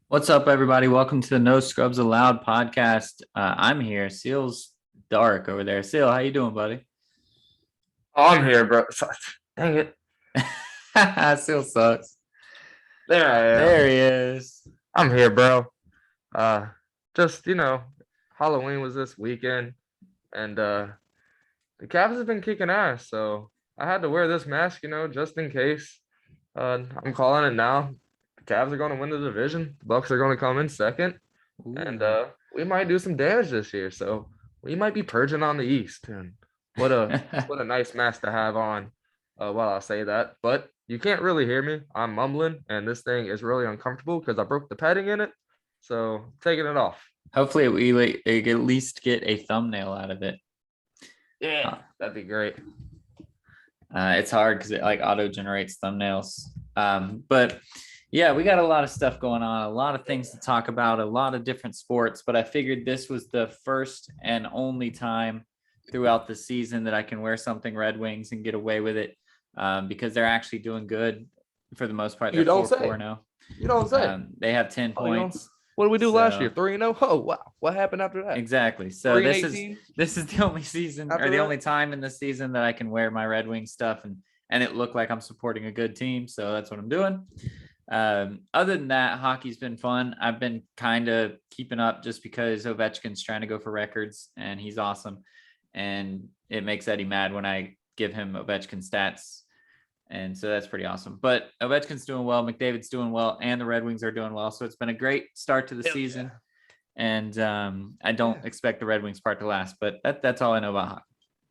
What's up, everybody? Welcome to the No Scrubs Allowed podcast. I'm here. Seal's dark over there. Seal, how you doing, buddy? Oh, I'm here, bro. Dang it. Seal sucks. There I There am. he is. I'm here, bro. Uh just Halloween was this weekend and the Cavs have been kicking ass, so I had to wear this mask, just in case. I'm calling it now. The Cavs are gonna win the division. The Bucks are gonna come in second, and Ooh. we might do some damage this year. So we might be purging on the East. And what a what a nice mask to have on. While I say that, but you can't really hear me. I'm mumbling, and this thing is really uncomfortable because I broke the padding in it. So taking it off. Hopefully, we at least get a thumbnail out of it. Yeah, that'd be great. It's hard because it like auto generates thumbnails. But yeah, we got a lot of stuff going on, a lot of things to talk about, a lot of different sports. But I figured this was the first and only time throughout the season that I can wear something Red Wings and get away with it, because they're actually doing good for the most part. You They're don't 4-4 say. now. You don't say. They have 10 Oh, you don't. points. What did we do last year? So 3-0. Oh wow, what happened after that? exactly. So 3-18 this is the only season or after the that. only time in the season that I can wear my Red Wings stuff and it looked like I'm supporting a good team. So that's what I'm doing. Other than that, hockey's been fun. I've been kind of keeping up just because Ovechkin's trying to go for records and he's awesome. And it makes Eddie mad when I give him Ovechkin stats. And so that's pretty awesome. But Ovechkin's doing well, McDavid's doing well, and the Red Wings are doing well. So it's been a great start to the Hell season. yeah. And I don't Yeah. expect the Red Wings part to last, but that's all I know about hockey.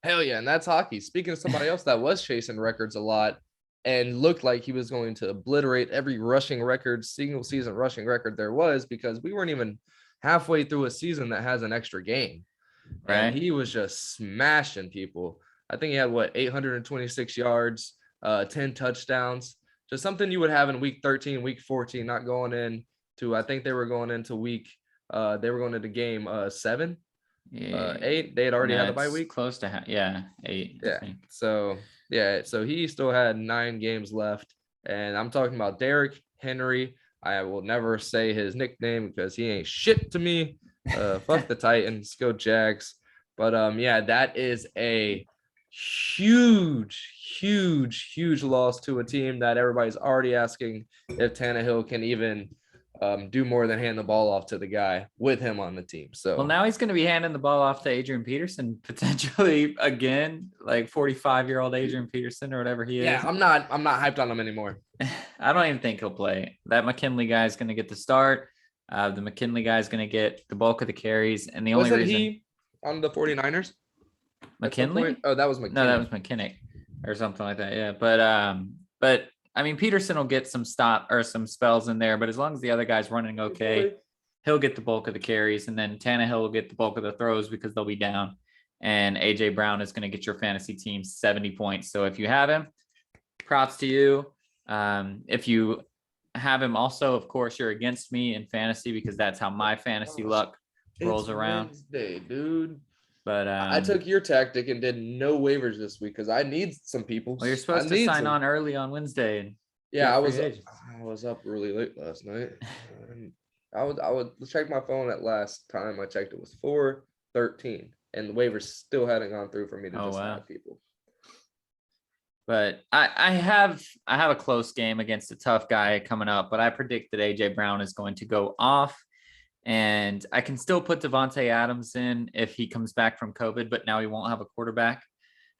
Hell yeah, and that's hockey. Speaking of somebody else that was chasing records a lot and looked like he was going to obliterate every rushing record, single season rushing record there was, because we weren't even halfway through a season that has an extra game. And Right? he was just smashing people. I think he had 826 yards, 10 touchdowns, just something you would have in week 13, week 14, not going in to, I think they were going into they were going into game 7, Yeah. 8. They had already No, had the bye it's week. close to 8. I Yeah. think. So he still had 9 games left. And I'm talking about Derrick Henry. I will never say his nickname because he ain't shit to me. Fuck the Titans, go Jags. But yeah, that is a huge loss to a team that everybody's already asking if Tannehill can even do more than hand the ball off to the guy with him on the team. So Well, now he's going to be handing the ball off to Adrian Peterson potentially again, like 45-year-old Adrian Peterson or whatever he yeah, is. I'm not hyped on him anymore. I don't even think he'll play. That McKinley guy is going to get the start. The McKinley guy is going to get the bulk of the carries. And the only Wasn't reason he on the 49ers? At some McKinley? point? Oh, that was McKinley. No, that was McKinnick or something like that. Yeah. But I mean, Peterson will get some stop or some spells in there, but as long as the other guy's running okay, he'll get the bulk of the carries. And then Tannehill will get the bulk of the throws because they'll be down. And AJ Brown is going to get your fantasy team 70 points. So if you have him, props to you. If you have him also, of course, you're against me in fantasy because that's how my fantasy luck rolls around. Wednesday, dude. But I took your tactic and did no waivers this week because I need some people. well, you're supposed to sign on early on Wednesday. And yeah, I I was up really late last night. I would check my phone at last time I checked. It was 4:13, and the waivers still hadn't gone through for me to add people. But I have a close game against a tough guy coming up, but I predict that AJ Brown is going to go off. And I can still put Devontae Adams in if he comes back from COVID, but now he won't have a quarterback.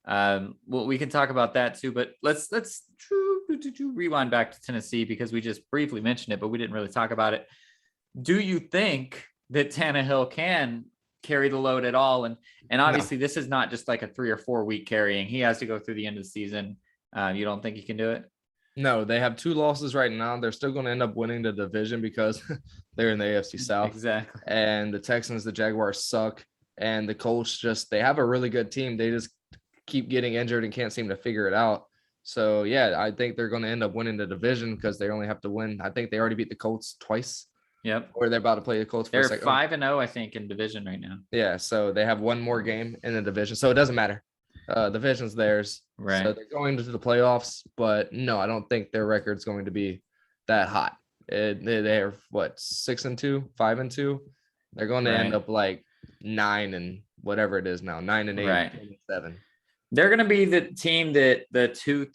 Well, we can talk about that too, but let's rewind back to Tennessee because we just briefly mentioned it, but we didn't really talk about it. Do you think that Tannehill can carry the load at all? And obviously this is not just like a 3 or 4 week carrying. He has to go through the end of the season. You don't think he can do it? No, they have 2 losses right now. They're still going to end up winning the division because they're in the AFC South. Exactly. And the Texans, the Jaguars suck. And the Colts they have a really good team. They just keep getting injured and can't seem to figure it out. So, yeah, I think they're going to end up winning the division because they only have to win. I think they already beat the Colts twice. Yep. Or they're about to play the Colts for a second. They're 5-0, I think, in division right now. Yeah, so they have one more game in the division. So it doesn't matter. Division's theirs. Right. So they're going to the playoffs, but no, I don't think their record's going to be that hot. They're what 6-2, 5-2. They're going to end Right. up like 9 and whatever it is now, 9-8, Right. 7. They're going to be the team that the 2,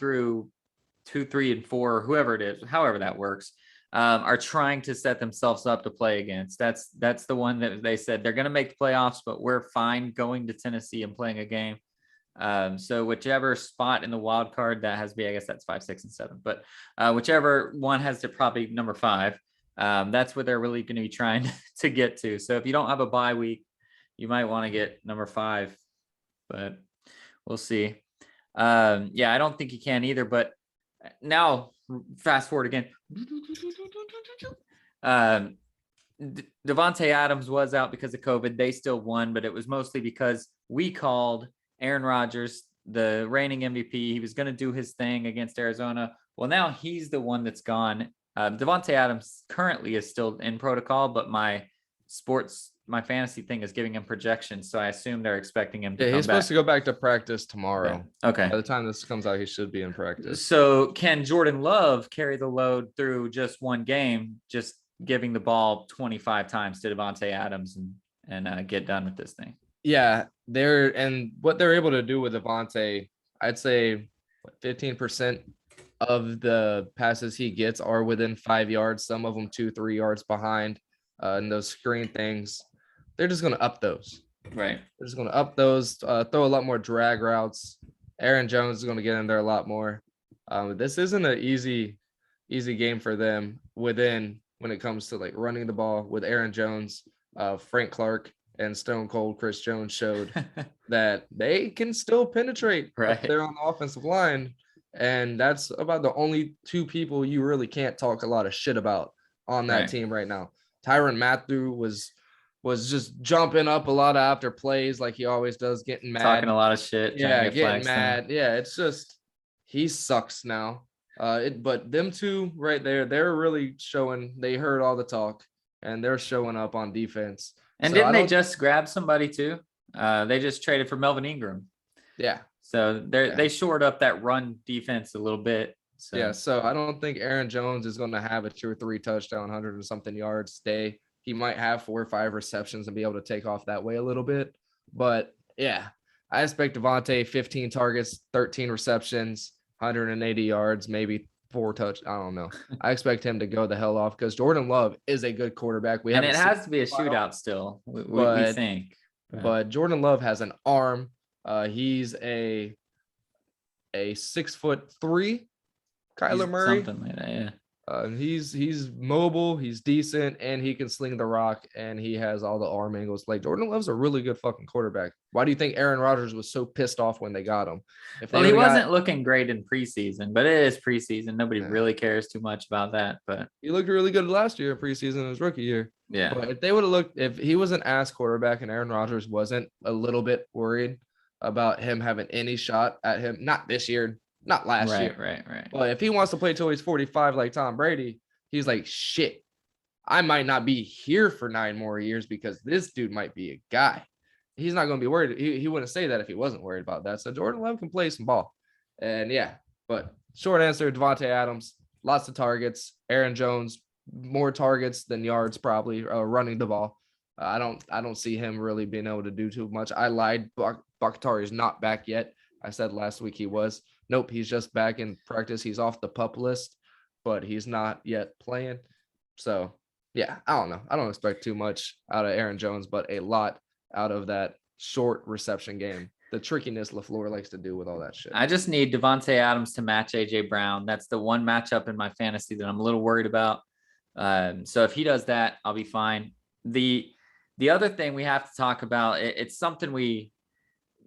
3, and 4, whoever it is, however that works, are trying to set themselves up to play against. That's the one that they said they're going to make the playoffs, but we're fine going to Tennessee and playing a game. So whichever spot in the wild card that has to be, I guess that's 5, 6, and 7, but whichever one has to probably number 5, that's what they're really going to be trying to get to. So if you don't have a bye week, you might want to get number 5, but we'll see. Yeah, I don't think you can either, but now fast forward again. Davante Adams was out because of COVID. They still won, but it was mostly because we called Aaron Rodgers, the reigning MVP. He was going to do his thing against Arizona. Well, now he's the one that's gone. Davante Adams currently is still in protocol, but my fantasy thing is giving him projections, so I assume they're expecting him to Yeah, come he's supposed back. to go back to practice tomorrow. Okay. By the time this comes out, he should be in practice. So can Jordan Love carry the load through just one game, just giving the ball 25 times to Davante Adams and get done with this thing? Yeah, what they're able to do with Davante, I'd say 15% of the passes he gets are within 5 yards. Some of them 2, 3 yards behind. And those screen things, they're just going to up those. Right. They're just going to up those, throw a lot more drag routes. Aaron Jones is going to get in there a lot more. This isn't an easy game for them when it comes to like running the ball with Aaron Jones. Frank Clark and Stone Cold Chris Jones showed that they can still penetrate up there on the offensive line. And that's about the only 2 people you really can't talk a lot of shit about on that team right now. Tyrann Mathieu was just jumping up a lot after plays like he always does, getting mad. Talking a lot of shit. Yeah, getting mad. Yeah, it's just he sucks now. But them 2 right there, they're really showing they heard all the talk and they're showing up on defense. And didn't they just grab somebody too? They just traded for Melvin Ingram. Yeah. So they shored up that run defense a little bit. So. Yeah, so I don't think Aaron Jones is going to have a 2 or 3 touchdown, 100 and something yards day. He might have 4 or 5 receptions and be able to take off that way a little bit. But yeah, I expect Davante 15 targets, 13 receptions, 180 yards, maybe 4 touch. I don't know. I expect him to go the hell off because Jordan Love is a good quarterback. And it has to be a shootout still, we think. But Jordan Love has an arm. He's a 6'3" Kyler Murray. Something like that, yeah. He's mobile, he's decent, and he can sling the rock, and he has all the arm angles. Like Jordan Love's a really good fucking quarterback. Why do you think Aaron Rodgers was so pissed off when they got him? Well, he wasn't looking great in preseason, but it is preseason. Nobody really cares too much about that. But he looked really good last year in preseason, his rookie year. Yeah. But if he was an ass quarterback and Aaron Rodgers wasn't a little bit worried about him having any shot at him, not this year, not last year. Right. But if he wants to play till he's 45 like Tom Brady, he's like, shit, I might not be here for 9 more years because this dude might be a guy. He's not going to be worried. He wouldn't say that if he wasn't worried about that. So Jordan Love can play some ball. And yeah, but short answer, Davante Adams, lots of targets. Aaron Jones, more targets than yards probably running the ball. I don't see him really being able to do too much. I lied. Bakhtiari is not back yet. I said last week he was. Nope, he's just back in practice. He's off the PUP list, but he's not yet playing. So, yeah, I don't know. I don't expect too much out of Aaron Jones, but a lot out of that short reception game. The trickiness LaFleur likes to do with all that shit. I just need Davante Adams to match A.J. Brown. That's the one matchup in my fantasy that I'm a little worried about. So if he does that, I'll be fine. The other thing we have to talk about, it's something we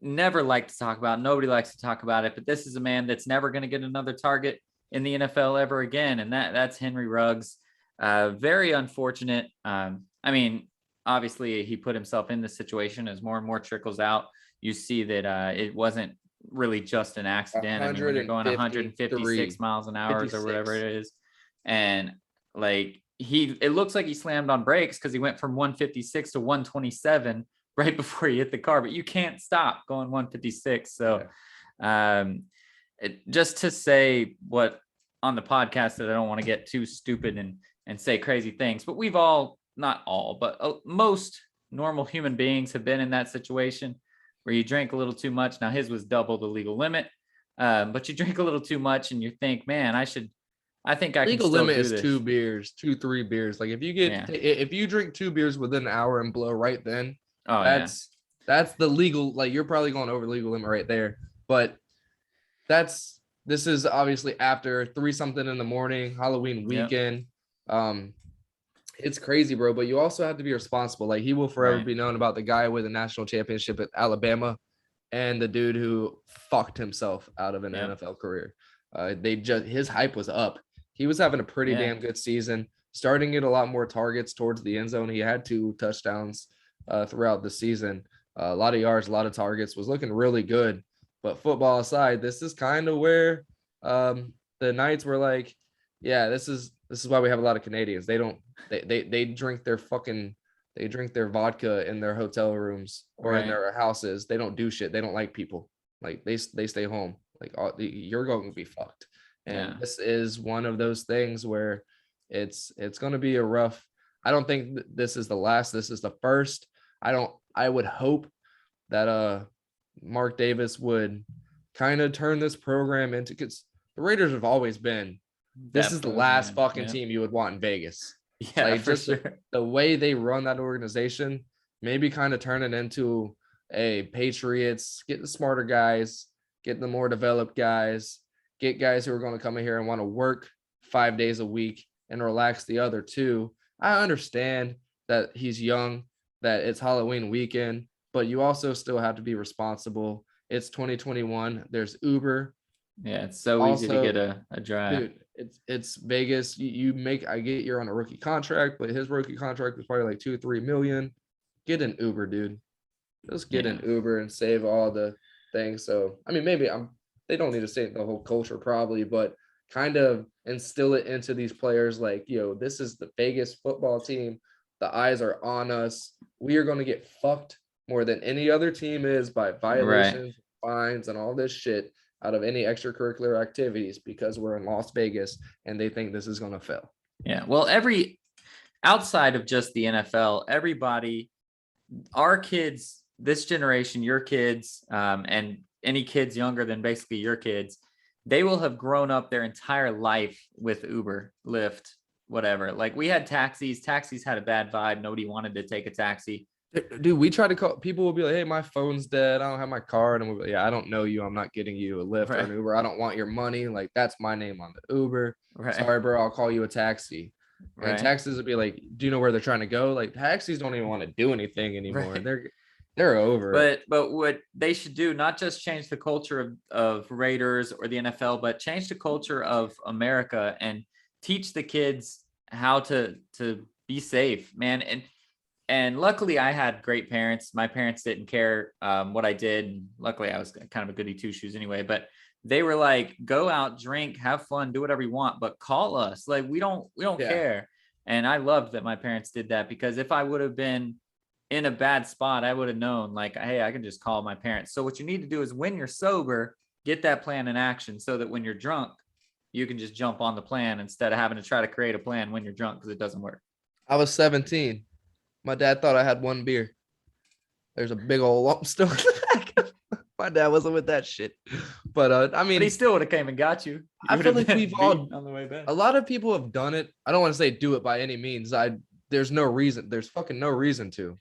never like to talk about. Nobody likes to talk about it, but this is a man that's never going to get another target in the NFL ever again. And that's Henry Ruggs. Very unfortunate. I mean, obviously he put himself in this situation as more and more trickles out. You see that it wasn't really just an accident. I mean, when you're going 156 miles an hour or whatever it is. And like it looks like he slammed on brakes because he went from 156 to 127 right before you hit the car, but you can't stop going 156. So just to say what on the podcast that I don't want to get too stupid and say crazy things, but we've all, not all, but most normal human beings have been in that situation where you drink a little too much. Now his was double the legal limit, but you drink a little too much and you think, man, I think I can Legal still limit do is this. 2 beers, 2-3 beers. Like if you drink 2 beers within an hour and blow right then, that's the legal. Like you're probably going over the legal limit right there. But this is obviously after 3 something in the morning, Halloween weekend. It's crazy, bro. But you also have to be responsible. Like he will forever be known about the guy with a national championship at Alabama, and the dude who fucked himself out of an NFL career. His hype was up. He was having a pretty damn good season, starting to get a lot more targets towards the end zone. He had 2 touchdowns throughout the season, a lot of yards, a lot of targets, was looking really good. But football aside, this is kind of where the Knights were like, yeah, this is why we have a lot of Canadians. They drink their vodka in their hotel rooms or in their houses. They don't do shit. They don't like people. Like they stay home. Like you're going to be fucked. And this is one of those things where it's going to be a rough. I don't think this is the last. This is the first. I would hope that Mark Davis would kind of turn this program into, because the Raiders have always been, this is the last fucking team you would want in Vegas. Yeah, like, for sure. The way they run that organization, maybe kind of turn it into a Patriots, get the smarter guys, get the more developed guys, get guys who are going to come in here and want to work 5 days a week and relax the other 2. I understand that he's young, that it's Halloween weekend, but you also still have to be responsible. It's 2021. There's Uber. Yeah, it's so easy to get a drive. Dude, it's Vegas. I get you're on a rookie contract, but his rookie contract was probably like 2-3 million. Get an Uber, dude. Just get an Uber and save all the things. So I mean, maybe they don't need to save the whole culture probably, but kind of instill it into these players like, this is the Vegas football team. The eyes are on us. We are going to get fucked more than any other team is by violations, fines, and all this shit out of any extracurricular activities because we're in Las Vegas and they think this is going to fail. Yeah. Well, outside of just the NFL, everybody, our kids, this generation, your kids, and any kids younger than basically your kids, they will have grown up their entire life with Uber, Lyft, whatever. Like we had taxis had a bad vibe. Nobody wanted to take a taxi. Dude, we try to call, people will be like, hey, my phone's dead, I don't have my card, and we'll be like, yeah, I don't know you, I'm not getting you a Lyft or an Uber, I don't want your money, like that's my name on the Uber, sorry bro, I'll call you a taxi. And taxis would be like, do you know where they're trying to go? Like taxis don't even want to do anything anymore. They're over. But what they should do, not just change the culture of Raiders or the NFL, but change the culture of America and teach the kids how to be safe, man. And luckily I had great parents. My parents didn't care what I did. And luckily I was kind of a goody 2-shoes anyway, but they were like, go out, drink, have fun, do whatever you want, but call us. Like we don't care. And I loved that my parents did that, because if I would have been in a bad spot, I would have known like, hey, I can just call my parents. So what you need to do is when you're sober, get that plan in action so that when you're drunk, you can just jump on the plan instead of having to try to create a plan when you're drunk, because it doesn't work. I was 17. My dad thought I had 1 beer. There's a big old lump still in the back. My dad wasn't with that shit. But I mean, but he still would have came and got you. I feel like we've all on the way back. A lot of people have done it. I don't want to say do it by any means. There's no reason. There's fucking no reason to.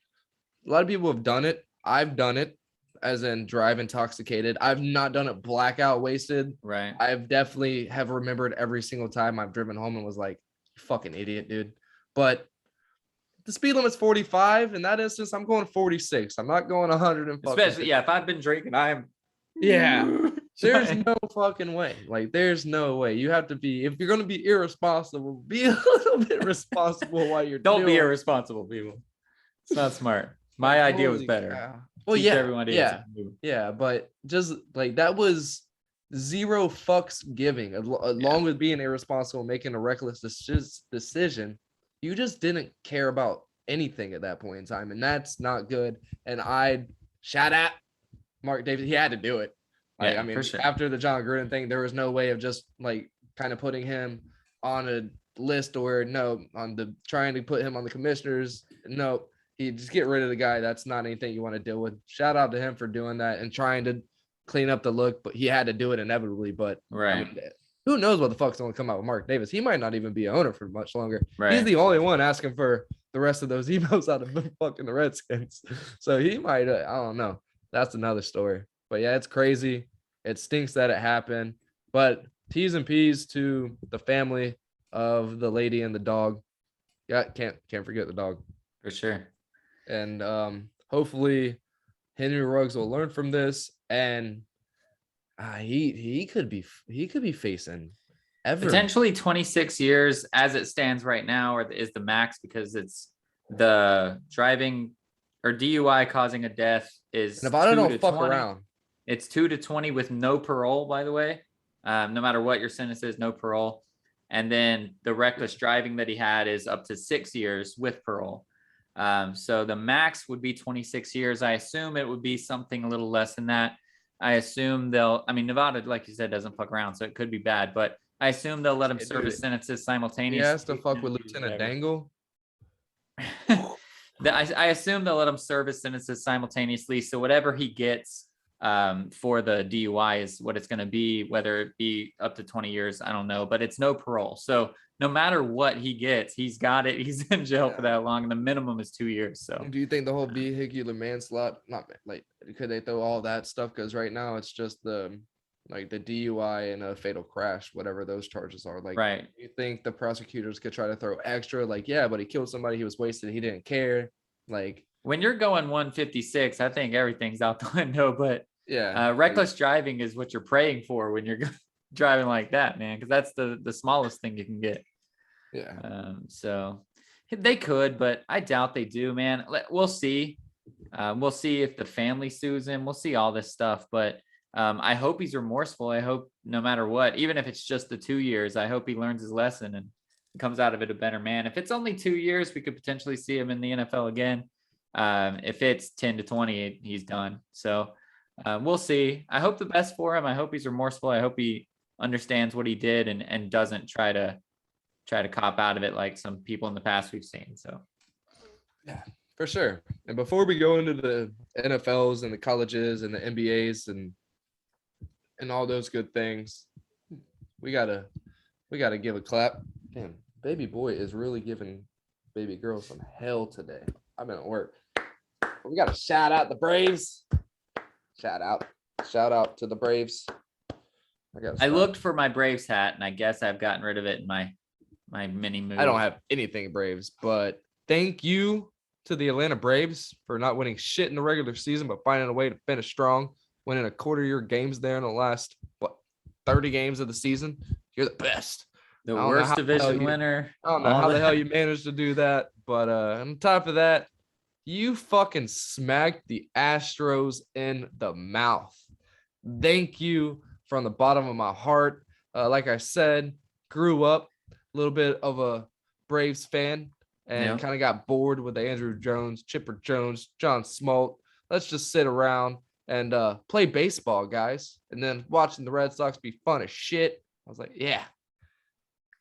A lot of people have done it. I've done it, as in drive intoxicated. I've not done it blackout wasted. Right. I've definitely have remembered every single time I've driven home and was like, you fucking idiot, dude. But the speed limit's 45. In that instance, I'm going 46. I'm not going 100. Especially, if I've been drinking, there's no fucking way. Like, there's no way. You have to be, if you're going to be irresponsible, be a little bit responsible while you're Don't be irresponsible, people. It's not smart. My idea was better. Cow. Well, but just like that was zero fucks giving. Along with being irresponsible, making a reckless decision, you just didn't care about anything at that point in time, and that's not good. And I shout out Mark Davis. He had to do it. I mean, for sure. After the John Gruden thing, there was no way of just like kind of putting him on a list or no, on the trying to put him on the commissioners. No, he just get rid of the guy. That's not anything you want to deal with. Shout out to him for doing that and trying to clean up the look, but he had to do it inevitably. But Right. I mean, who knows what the fuck's going to come out with Mark Davis? He might not even be an owner for much longer. Right. He's the only one asking for the rest of those emails out of the fucking the Redskins. So he might, I don't know. That's another story. But yeah, it's crazy. It stinks that it happened. But T's and P's to the family of the lady and the dog. Yeah, can't forget the dog. For sure. And hopefully Henry Ruggs will learn from this, and he could be facing potentially 26 years as it stands right now, or is the max, because it's the driving or DUI causing a death is Nevada don't fuck 20. around. It's 2 to 20 with no parole, by the way. No matter what your sentence is, no parole. And then the reckless driving that he had is up to 6 years with parole. So the max would be 26 years. I assume it would be something a little less than that. I assume Nevada, like you said, doesn't fuck around, so it could be bad, but I assume they'll let him serve his sentences simultaneously. He has to fuck with Lieutenant Dangle. I assume they'll let him serve his sentences simultaneously. So whatever he gets for the DUI is what it's going to be, whether it be up to 20 years, I don't know, but it's no parole. So no matter what he gets, he's got it. He's in jail for that long, and the minimum is 2 years. So do you think the whole vehicular manslaughter, not like, could they throw all that stuff? Because right now it's just the DUI and a fatal crash, whatever those charges are. Like, right. You think the prosecutors could try to throw extra, like, yeah, but he killed somebody, he was wasted, he didn't care. Like, when you're going 156, I think everything's out the window, but yeah, reckless driving is what you're praying for when you're driving like that, man, because that's the smallest thing you can get. Yeah. So they could, but I doubt they do, man. We'll see. We'll see if the family sues him. We'll see all this stuff, but I hope he's remorseful. I hope no matter what, even if it's just the 2 years, I hope he learns his lesson and comes out of it a better man. If it's only 2 years, we could potentially see him in the NFL again. If it's 10 to 20, he's done. So we'll see. I hope the best for him. I hope he's remorseful. I hope he understands what he did and doesn't try to cop out of it like some people in the past we've seen. So yeah, for sure. And before we go into the NFLs and the colleges and the NBAs and all those good things, we gotta give a clap. Damn, baby boy is really giving baby girl some hell today. I've been at work. We gotta shout out the Braves. Shout out to the Braves. I looked for my Braves hat, and I guess I've gotten rid of it in my mini move. I don't have anything Braves, but thank you to the Atlanta Braves for not winning shit in the regular season, but finding a way to finish strong, winning a quarter-year games there in the last 30 games of the season. You're the best. The worst division winner. I don't know how the hell you managed to do that, but on top of that, you fucking smacked the Astros in the mouth. Thank you from the bottom of my heart. Like I said, grew up a little bit of a Braves fan and kind of got bored with the Andrew Jones, Chipper Jones, John Smoltz. Let's just sit around and play baseball, guys. And then watching the Red Sox be fun as shit. I was like, yeah,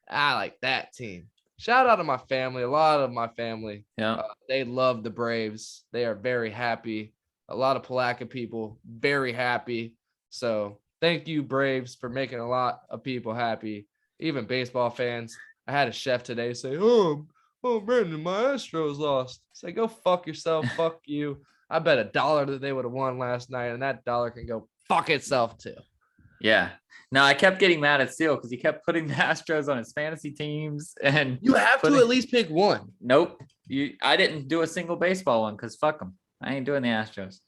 I like that team. Shout out to my family. A lot of my family. Yeah. They love the Braves. They are very happy. A lot of Palatka people, very happy. So thank you, Braves, for making a lot of people happy. Even baseball fans. I had a chef today say, oh, Brandon, my Astros lost. Say, go fuck yourself. Fuck you. I bet $1 that they would have won last night, and that dollar can go fuck itself too. Yeah. No, I kept getting mad at Seal because he kept putting the Astros on his fantasy teams, and you have to at least pick one. Nope. I didn't do a single baseball one because fuck them. I ain't doing the Astros.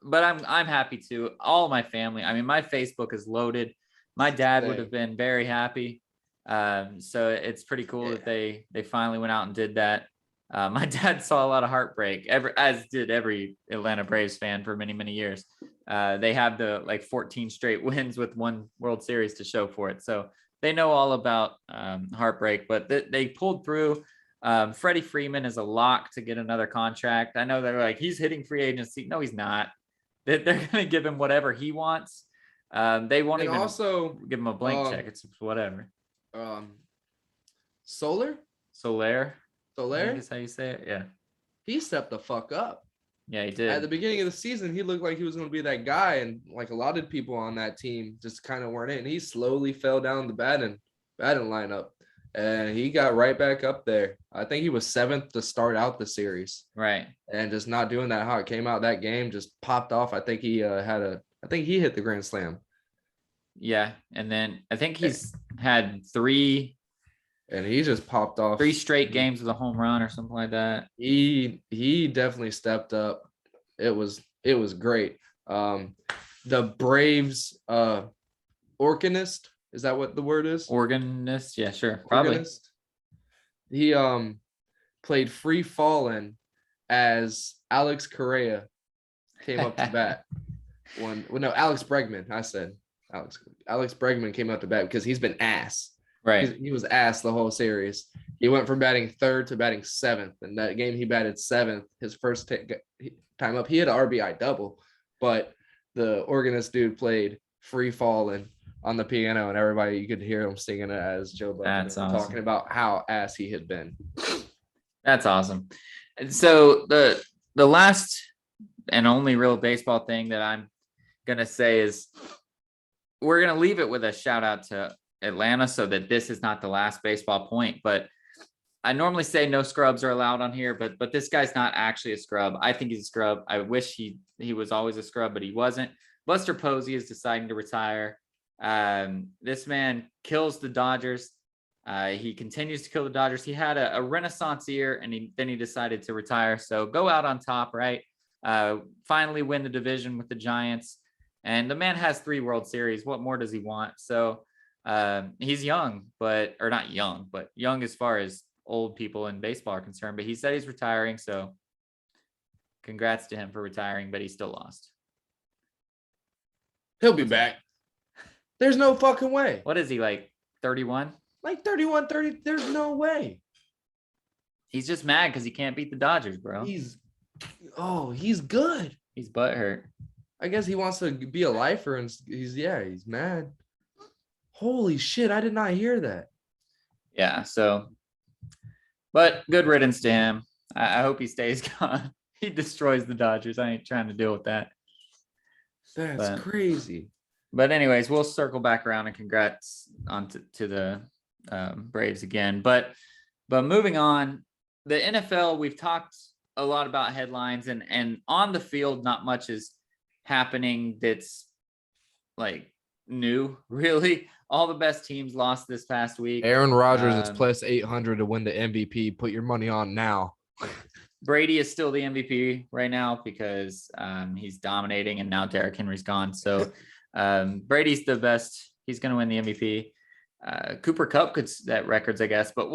But I'm happy to. All my family. I mean, my Facebook is loaded. My dad would have been very happy. So it's pretty cool that they finally went out and did that. My dad saw a lot of heartbreak, as did every Atlanta Braves fan for many, many years. They have the 14 straight wins with one World Series to show for it. So they know all about heartbreak, but they pulled through. Freddie Freeman is a lock to get another contract. I know they're like, he's hitting free agency. No, he's not. They're going to give him whatever he wants. They won't And even also, give him a blank um, check. It's whatever. Solar, Solaire, I think Soler, is how you say it. Yeah. he stepped the fuck up. Yeah, he At the did. beginning of the season, he looked like he was going to be that guy, and like a lot of people on that team just kind of weren't in. He slowly fell down the batting lineup, and he got right back up there. I think he was 7th to start out the series, Right. and just not doing that hot. Came out that game, just popped off. I think he I think he hit the grand slam, Yeah. And then I think he's had three and he just popped off. straight games with a home run or something like that. He definitely stepped up. It was great. The Braves organist, is that what the word is? Organist. Yeah, sure. Probably. Organist. He played free falling as Alex Correa came up to bat. Alex Bregman. I said Alex Bregman came up to bat because he's been ass. Right. He was ass the whole series. He went from batting 3rd to batting 7th. And that game he batted 7th. His first time up, he had an RBI double, but the organist dude played free falling on the piano, and everybody, you could hear him singing it as Joe Budden talking about how ass he had been. That's awesome. And so the last and only real baseball thing that I'm gonna say is we're gonna leave it with a shout out to Atlanta, so that this is not the last baseball point. But I normally say no scrubs are allowed on here, but this guy's not actually a scrub. I think he's a scrub. I wish he was always a scrub, but he wasn't. Buster Posey is deciding to retire. This man kills the Dodgers. He continues to kill the Dodgers. He had a renaissance year, and then he decided to retire. So go out on top, right? Finally win the division with the Giants. And the man has 3 World Series. What more does he want? So he's young, or not young, but young as far as old people in baseball are concerned. But he said he's retiring. So congrats to him for retiring, but he still lost. He'll be back. There's no fucking way. What is he, like 31? Like 31, 30. There's no way. He's just mad because he can't beat the Dodgers, bro. He's good. He's butthurt. I guess he wants to be a lifer, and he's mad. Holy shit, I did not hear that. Yeah, so, but good riddance to him. I hope he stays gone. He destroys the Dodgers. I ain't trying to deal with that. That's crazy. But anyways, we'll circle back around, and congrats on to the Braves again. But moving on, the NFL, we've talked a lot about headlines, and on the field, not much is happening that's like new, really. All the best teams lost this past week. Aaron Rodgers is plus 800 to win the MVP. Put your money on now. Brady is still the MVP right now because he's dominating, and now Derrick Henry's gone. So Brady's the best. He's going to win the MVP. Cooper Kupp could set records, I guess. But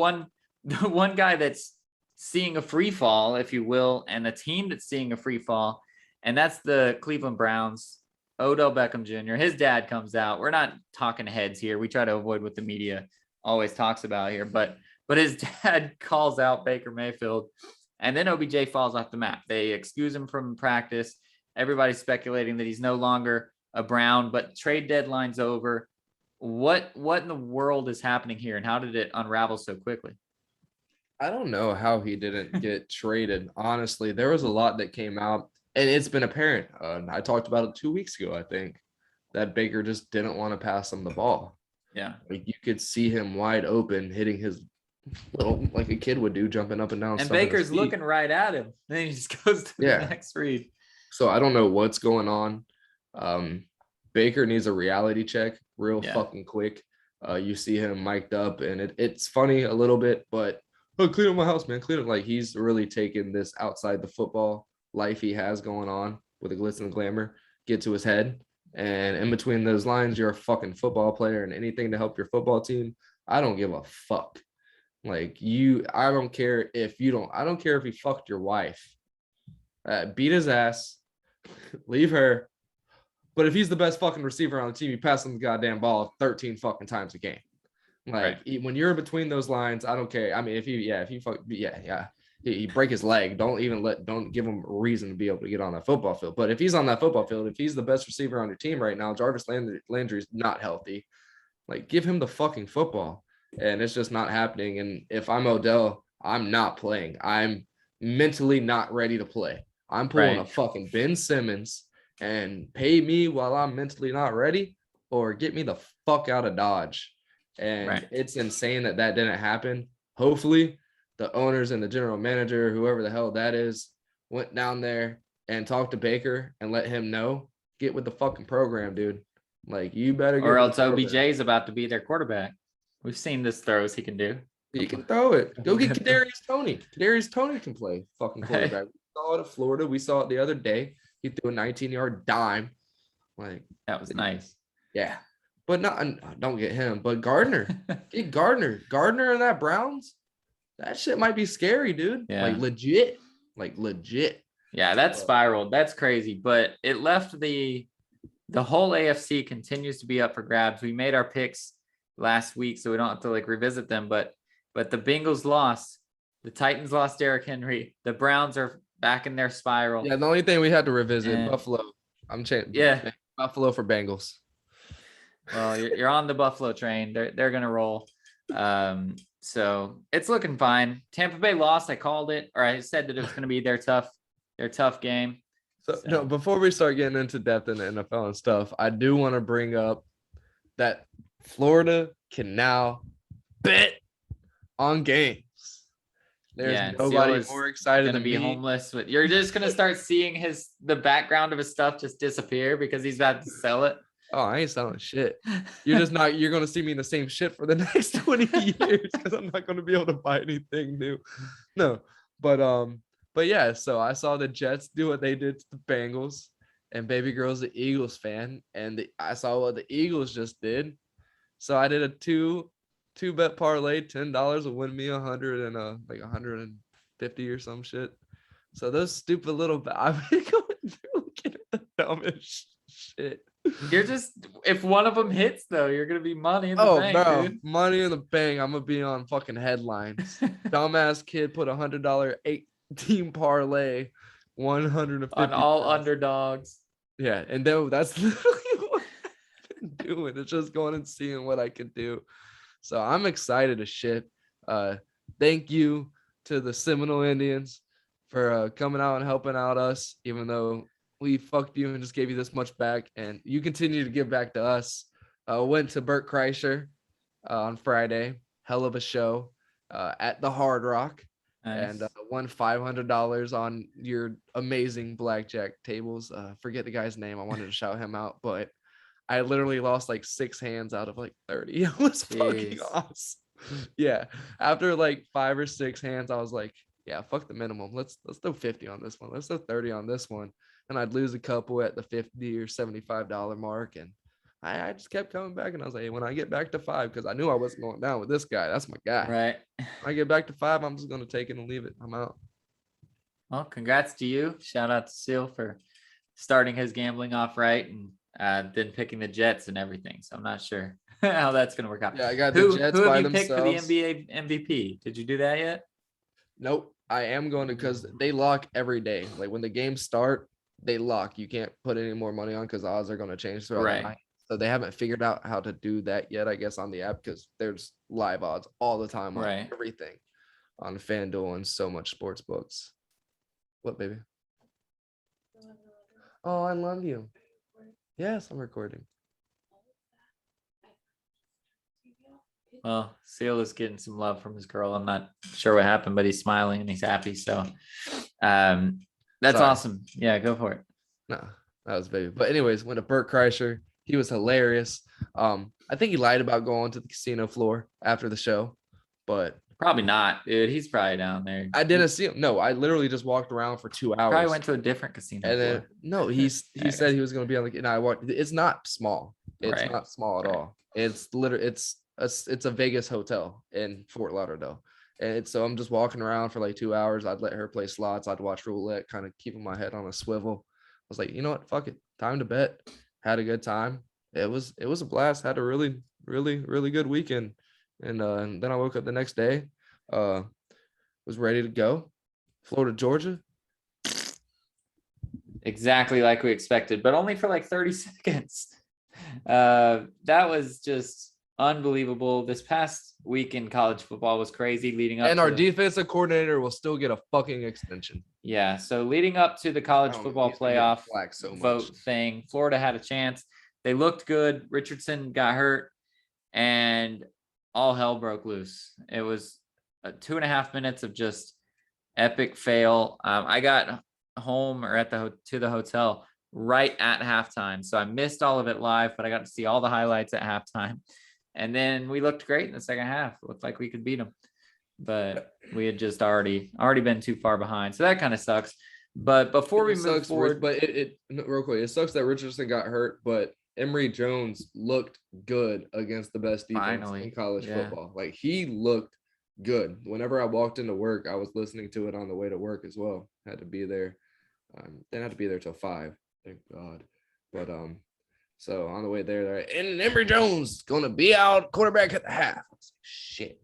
the one guy that's seeing a free fall, if you will, and a team that's seeing a free fall, and that's the Cleveland Browns. Odell Beckham Jr. His dad comes out. We're not talking heads here. We try to avoid what the media always talks about here. But his dad calls out Baker Mayfield, and then OBJ falls off the map. They excuse him from practice. Everybody's speculating that he's no longer a Brown, but trade deadline's over. What in the world is happening here, and how did it unravel so quickly? I don't know how he didn't get traded. Honestly, there was a lot that came out, and it's been apparent. I talked about it 2 weeks ago, I think, that Baker just didn't want to pass him the ball. Yeah. Like, you could see him wide open, hitting his little, like a kid would do, jumping up and down. And Baker's looking right at him. Then he just goes to the next read. So I don't know what's going on. Baker needs a reality check fucking quick. You see him mic'd up, and it's funny a little bit, but clean up my house, man. Clean up. Like, he's really taken this outside the football life he has going on with the glitz and glamour get to his head. And in between those lines, you're a fucking football player, and anything to help your football team, I don't give a fuck. Like, I don't care if he fucked your wife. Beat his ass, leave her. But if he's the best fucking receiver on the team, you pass him the goddamn ball 13 fucking times a game. Like, when you're in between those lines, I don't care. I mean, if you fuck, yeah. he break his leg. Don't give him a reason to be able to get on that football field. But if he's on that football field, if he's the best receiver on your team right now, Jarvis Landry's not healthy. Like, give him the fucking football. And it's just not happening. And if I'm Odell, I'm not playing. I'm mentally not ready to play. I'm pulling a fucking Ben Simmons and pay me while I'm mentally not ready, or get me the fuck out of Dodge. And it's insane that didn't happen. Hopefully, the owners and the general manager, whoever the hell that is, went down there and talked to Baker and let him know, get with the fucking program, dude. Like, you better get. Or else OBJ is about to be their quarterback. We've seen this throws he can do. He can throw it. Go get Kadarius Toney. Kadarius Toney can play fucking quarterback. We saw it at Florida. We saw it the other day. He threw a 19-yard dime. Like, that was nice. Yeah. But don't get him. But Gardner. Get Gardner. Gardner and that Browns. That shit might be scary, dude. Yeah. Like, legit. Like, legit. Yeah, that spiraled. That's crazy. But it left the whole AFC continues to be up for grabs. We made our picks last week, so we don't have to like revisit them. But the Bengals lost. The Titans lost Derrick Henry. The Browns are back in their spiral. Yeah, the only thing we had to revisit, Buffalo. I'm changing. Yeah. Buffalo for Bengals. Well, you're on the Buffalo train. They're gonna roll. So it's looking fine. Tampa Bay lost. I called it, or I said that it was gonna be their tough game. So no, before we start getting into depth in the NFL and stuff, I do want to bring up that Florida can now bet on games. There's nobody more excited to be homeless. You're just gonna start seeing the background of his stuff just disappear because he's about to sell it. Oh, I ain't selling shit. You're gonna see me in the same shit for the next 20 years because I'm not gonna be able to buy anything new. No, but yeah, so I saw the Jets do what they did to the Bengals, and baby girl's the Eagles fan, and I saw what the Eagles just did. So I did a two bet parlay. $10 will win me 100 and like 150 or some shit. So those stupid little I've been going through looking at the dumbest shit. You're just, if one of them hits though, you're gonna be money in the bank, bro, dude. Money in the bank. I'm gonna be on fucking headlines. Dumbass kid put $100 8-team parlay, 150 on all underdogs. Yeah, and then that's literally what I've been doing. It's just going and seeing what I can do. So I'm excited as shit. Thank you to the Seminole Indians for coming out and helping out us, even though we fucked you and just gave you this much back, and you continue to give back to us. Went to Bert Kreischer on Friday. Hell of a show at the Hard Rock. Nice. And won $500 on your amazing blackjack tables. Forget the guy's name. I wanted to shout him out, but I literally lost like 6 hands out of like 30. It was fucking awesome. Yeah. After like 5 or 6 hands, I was like, yeah, fuck the minimum. Let's do 50 on this one. Let's do 30 on this one. And I'd lose a couple at the $50 or $75 mark. And I just kept coming back, and I was like, hey, when I get back to 5, because I knew I wasn't going down with this guy. That's my guy. Right. When I get back to 5, I'm just going to take it and leave it. I'm out. Well, congrats to you. Shout out to Seal for starting his gambling off right, and then picking the Jets and everything. So I'm not sure how that's going to work out. Yeah, I got the Jets who by have you themselves. picked for the NBA MVP? Did you do that yet? Nope. I am going to, because they lock every day. Like when the games start, they lock. You can't put any more money on because odds are going to change throughout the night. So they haven't figured out how to do that yet, I guess, on the app, because there's live odds all the time on everything on FanDuel and so much sports books. What, baby? Oh, I love you. Yes, I'm recording. Well, Seal is getting some love from his girl. I'm not sure what happened, but he's smiling and he's happy. So that's awesome. Yeah, go for it. No, that was baby. But anyways, went to Bert Kreischer. He was hilarious. I think he lied about going to the casino floor after the show, but probably not, dude. He's probably down there. I didn't see him. No, I literally just walked around for 2 hours. Probably went to a different casino. And then no, he said he was going to be on the. And I walked. It's not small. It's not small at all. It's literally it's a Vegas hotel in Fort Lauderdale. And so I'm just walking around for like 2 hours. I'd let her play slots. I'd watch roulette, kind of keeping my head on a swivel. I was like, you know what? Fuck it. Time to bet. Had a good time. It was a blast. Had a really, really, really good weekend. And then I woke up the next day, was ready to go. Florida, Georgia. Exactly like we expected, but only for like 30 seconds. That was just unbelievable. This past week in college football was crazy leading up And to our defensive coordinator will still get a fucking extension. Yeah, so leading up to the college football he's been getting playoff flack so vote much. thing, Florida had a chance. They looked good. Richardson got hurt, and all hell broke loose. It was 2.5 minutes of just epic fail. I got home or to the hotel right at halftime, so I missed all of it live, but I got to see all the highlights at halftime. And then we looked great in the second half. It looked like we could beat them, but we had just already been too far behind. So that kind of sucks. But before we move forward, but real quick, it sucks that Richardson got hurt, but Emory Jones looked good against the best defense Finally, in college yeah. football. Like he looked good. Whenever I walked into work, I was listening to it on the way to work as well. Had to be there. Didn't have to be there till 5, thank God. But so on the way there, and Emory Jones gonna be out quarterback at the half. I was like, shit.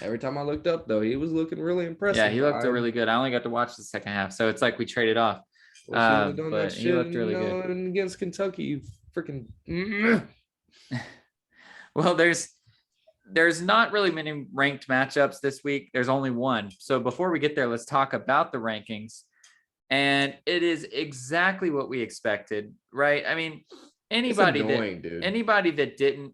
Every time I looked up, though, he was looking really impressive. Yeah, he looked really good. I only got to watch the second half, so it's like we traded off. But he looked really good against Kentucky. You freaking. Well, there's not really many ranked matchups this week. There's only one. So before we get there, let's talk about the rankings. And it is exactly what we expected, right? I mean, anybody that didn't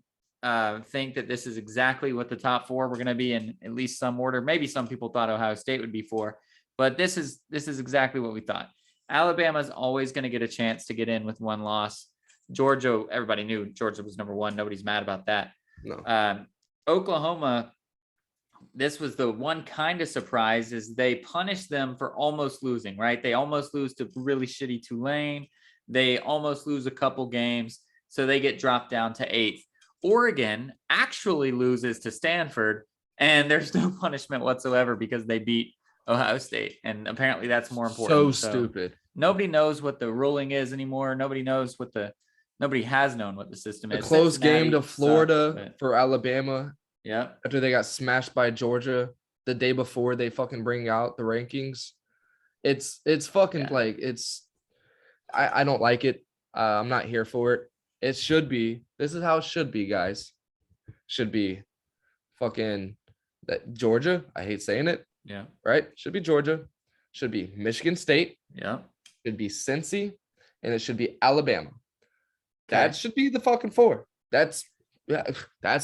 think that this is exactly what the top 4 were going to be in at least some order. Maybe some people thought Ohio State would be 4, but this is exactly what we thought. Alabama's always going to get a chance to get in with one loss. Georgia, everybody knew Georgia was number 1. Nobody's mad about that. No. Oklahoma, this was the one kind of surprise, is they punished them for almost losing, right? They almost lose to really shitty Tulane. They almost lose a couple games, so they get dropped down to 8th. Oregon actually loses to Stanford, and there's no punishment whatsoever because they beat Ohio State. And apparently that's more important. So stupid. Nobody knows what the ruling is anymore. Nobody has known what the system is. A close game to Florida sucks, for Alabama. Yeah. After they got smashed by Georgia the day before they fucking bring out the rankings. It's fucking like I don't like it. I'm not here for it. It should be. This is how it should be, guys. Should be fucking that Georgia. I hate saying it. Yeah. Right? Should be Georgia. Should be Michigan State. Yeah. Should be Cincy. And it should be Alabama. Okay. That should be the fucking 4. That's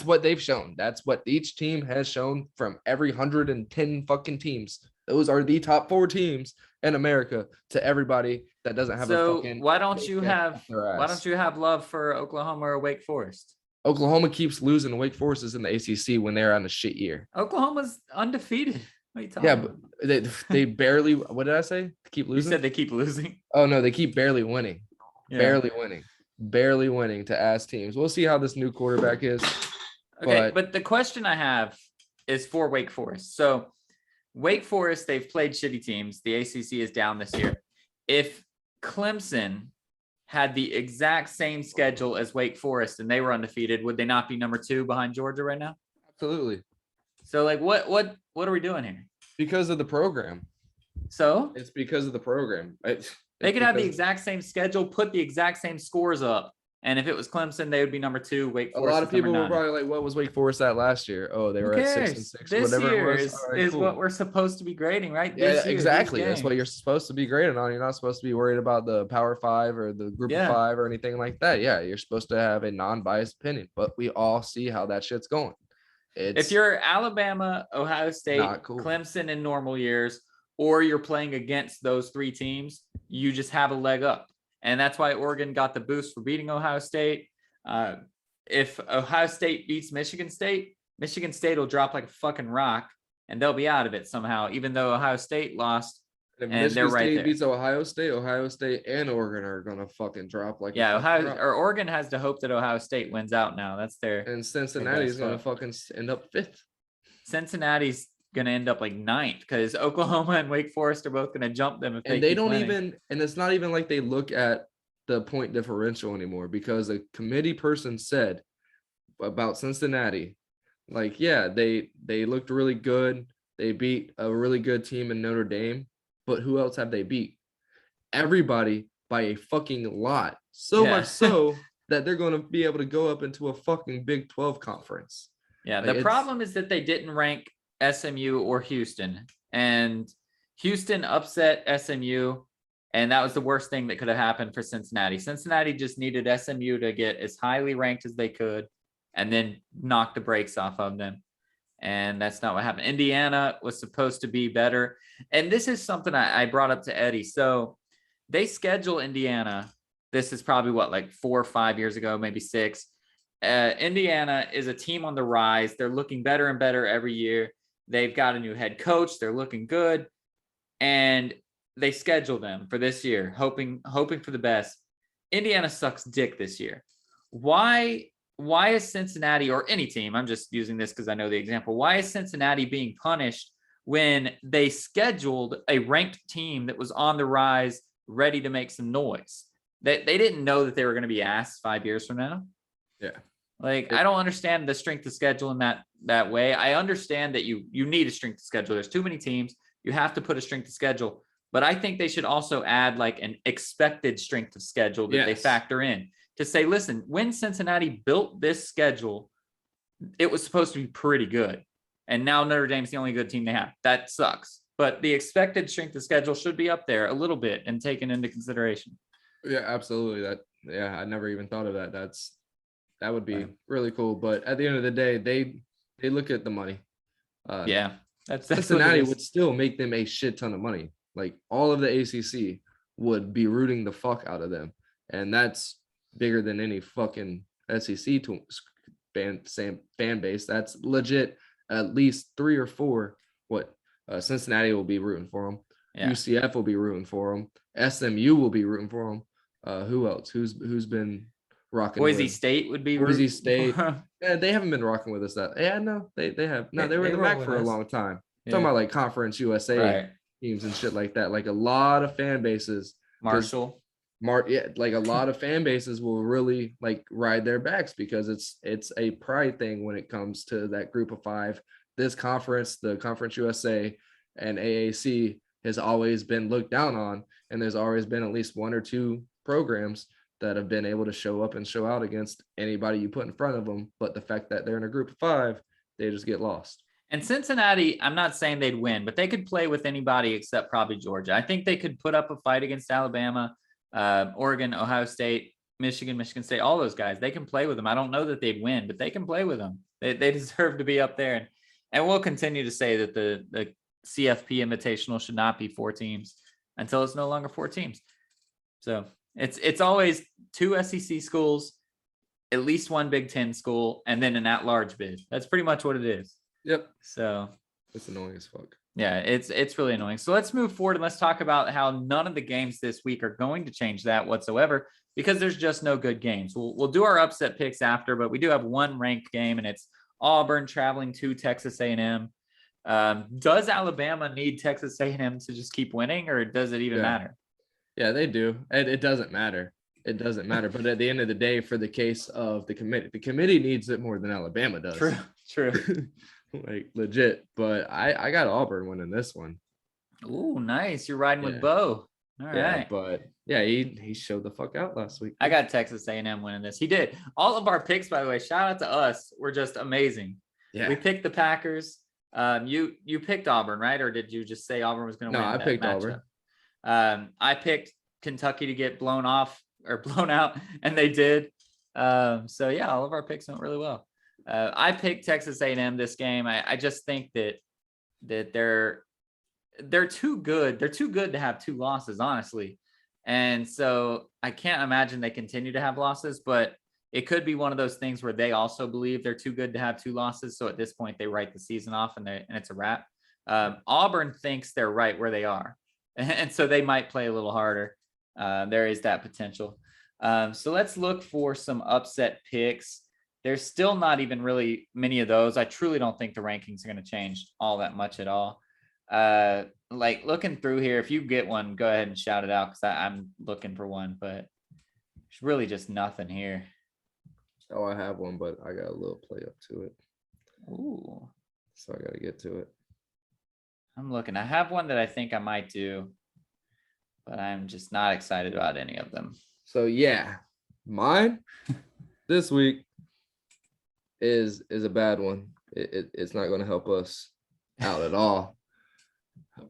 what they've shown. That's what each team has shown from every 110 fucking teams. Those are the top 4 teams in America to everybody that doesn't have a fucking. Why don't you have love for Oklahoma or Wake Forest? Oklahoma keeps losing to Wake Forest is in the ACC when they're on a shit year. Oklahoma's undefeated. What are you talking about? But they barely. What did I say? Keep losing. You said they keep losing. Oh no, they keep barely winning. Yeah. Barely winning to ass teams. We'll see how this new quarterback is. Okay, but the question I have is for Wake Forest. So Wake Forest, they've played shitty teams. The ACC is down this year. If Clemson had the exact same schedule as Wake Forest and they were undefeated, would they not be number 2 behind Georgia right now? Absolutely. So like what are we doing here? Because of the program. So it's because of the program. They could have the exact same schedule, put the exact same scores up. And if it was Clemson, they would be number 2. Wake Forest. A lot of people were probably like, what was Wake Forest at last year? Oh, they were at 6-6. This whatever year it was. is cool. What we're supposed to be grading, right? Yeah, exactly. That's what you're supposed to be grading on. You're not supposed to be worried about the Power 5 or the Group of 5 or anything like that. Yeah, you're supposed to have a non-biased opinion. But we all see how that shit's going. If you're Alabama, Ohio State, Clemson in normal years, or you're playing against those 3 teams, you just have a leg up. And that's why Oregon got the boost for beating Ohio State. If Ohio State beats Michigan State will drop like a fucking rock and they'll be out of it somehow, even though Ohio State lost. If Michigan State beats Ohio State and Oregon are gonna fucking drop like Oregon has to hope that Ohio State wins out now. That's and Cincinnati's gonna fucking end up 5th. Cincinnati's gonna end up like 9th because Oklahoma and Wake Forest are both gonna jump them if they don't even. And it's not even like they look at the point differential anymore because a committee person said about Cincinnati, like, yeah, they looked really good. They beat a really good team in Notre Dame, But who else have they beat? Everybody by a fucking lot. So Yeah. much so that they're going to be able to go up into a fucking Big 12 conference. Yeah, Like, the it's- problem is that they didn't rank SMU or Houston, and Houston upset SMU, and that was the worst thing that could have happened for Cincinnati. Cincinnati just needed SMU to get as highly ranked as they could and then knock the brakes off of them. And that's not what happened. Indiana was supposed to be better. And this is something I brought up to Eddie. So they schedule Indiana. This is probably what, like 4 or 5 years ago, maybe 6. Indiana is a team on the rise. They're looking better and better every year. They've got a new head coach. They're looking good. And they schedule them for this year, hoping for the best. Indiana sucks dick this year. Why is Cincinnati, or any team, I'm just using this because I know the example, why is Cincinnati being punished when they scheduled a ranked team that was on the rise, ready to make some noise? They didn't know that they were going to be ass 5 years from now. Yeah. Like, I don't understand the strength of schedule in that way. I understand that you need a strength of schedule. There's too many teams. You have to put a strength of schedule. But I think they should also add like an expected strength of schedule that they Yes. factor in to say, listen, when Cincinnati built this schedule, it was supposed to be pretty good. And now Notre Dame's the only good team they have. That sucks. But the expected strength of schedule should be up there a little bit and taken into consideration. Yeah, absolutely. I never even thought of that. That would be Right. really cool. But at the end of the day, they look at the money. Yeah. That's Cincinnati what it would is. still make them a shit ton of money. Like, all of the ACC would be rooting the fuck out of them, and that's bigger than any fucking SEC fan base. That's legit. At least 3 or 4. Cincinnati will be rooting for them. Yeah. UCF will be rooting for them. SMU will be rooting for them. Who else? Who's been rocking? Boise with? State would be Boise rooting State. for 'em. Yeah, they haven't been rocking with us. No, they have. No, they were in They the roll MAC with for a us. long time. Yeah. Talking about like Conference USA Right. teams and shit like that. Like, a lot of fan bases. Marshall. Like a lot of fan bases will really like ride their backs because it's a pride thing when it comes to that group of 5. This conference, the Conference USA and AAC, has always been looked down on, and there's always been at least 1 or 2 programs that have been able to show up and show out against anybody you put in front of them. But the fact that they're in a group of 5, they just get lost. And Cincinnati, I'm not saying they'd win, but they could play with anybody except probably Georgia. I think they could put up a fight against Alabama, Oregon, Ohio State, Michigan State, all those guys. They can play with them. I don't know that they'd win, but they can play with them. They deserve to be up there. And we'll continue to say that the CFP Invitational should not be 4 teams until it's no longer 4 teams. So it's always 2 SEC schools, at least 1 Big Ten school, and then an at-large bid. That's pretty much what it is. Yep. So It's annoying as fuck. yeah, it's really annoying. So let's move forward and let's talk about how none of the games this week are going to change that whatsoever because there's just no good games. We'll do our upset picks after, but we do have 1 ranked game, and it's Auburn traveling to Texas A&M. Does Alabama need Texas A&M to just keep winning, or does it even matter? Yeah, they do. It doesn't matter. It doesn't matter. But at the end of the day, for the case of the committee needs it more than Alabama does. True. Like, legit. But I got Auburn winning this one. Ooh, nice. You're riding with Yeah. Bo. All Yeah, right. but yeah, he showed the fuck out last week. I got Texas A&M winning this. He did. All of our picks, by the way, shout out to us, were just amazing. Yeah. We picked the Packers. You picked Auburn, right? Or did you just say Auburn was going to No, win? I that picked matchup? Auburn. I picked Kentucky to get blown off or blown out, and they did. So yeah, all of our picks went really well. I picked Texas A&M this game. I just think that they're too good. They're too good to have 2 losses, honestly. And so I can't imagine they continue to have losses, but it could be one of those things where they also believe they're too good to have 2 losses. So at this point, they write the season off and it's a wrap. Auburn thinks they're right where they are. And so they might play a little harder. There is that potential. So let's look for some upset picks. There's still not even really many of those. I truly don't think the rankings are going to change all that much at all. Like, looking through here, if you get one, go ahead and shout it out because I'm looking for one, but there's really just nothing here. Oh, I have one, but I got a little play up to it. Ooh. So I got to get to it. I'm looking. I have one that I think I might do, but I'm just not excited about any of them. So yeah, mine this week is a bad one. It's not going to help us out at all.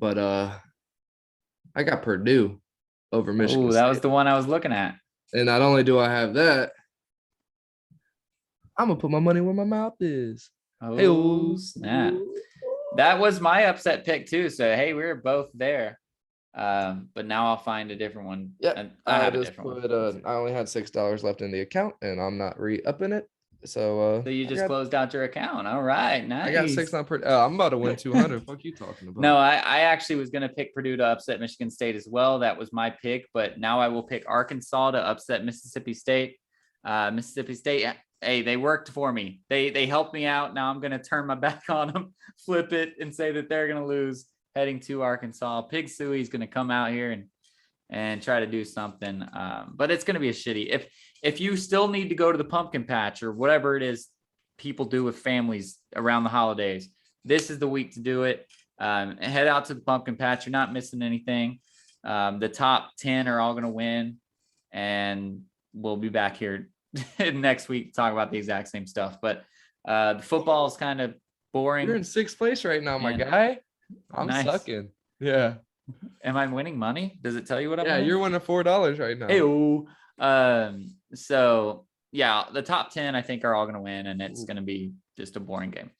But I got Purdue over Michigan Oh, that was State. the one I was looking at. And not only do I have that, I'm gonna put my money where my mouth is. Oh, snap. That was my upset pick too. So hey, we were both there. But now I'll find a different one. Yeah, I I have a just different put. one. I only had $6 left in the account, and I'm not re-upping it. So you I just got, closed out your account. All right, nice. I got 6 on Purdue. I'm about to win 200. Fuck you talking about? No, I actually was going to pick Purdue to upset Michigan State as well. That was my pick, but now I will pick Arkansas to upset Mississippi State. Mississippi State, hey, they worked for me. They helped me out. Now I'm going to turn my back on them, flip it, and say that they're going to lose heading to Arkansas. Pig Suey's going to come out here and try to do something. But it's going to be a shitty. If you still need to go to the pumpkin patch or whatever it is people do with families around the holidays, this is the week to do it. Head out to the pumpkin patch. You're not missing anything. The top 10 are all going to win, and we'll be back here next week to talk about the exact same stuff. But the football is kind of boring. You're in 6th place right now, my And- guy. I'm Nice. sucking. Yeah. Am I winning money? Does it tell you what I'm Yeah, winning? you're winning $4 right now. Hey, so yeah, the top 10 I think are all going to win, and it's Ooh. going to be just a boring game.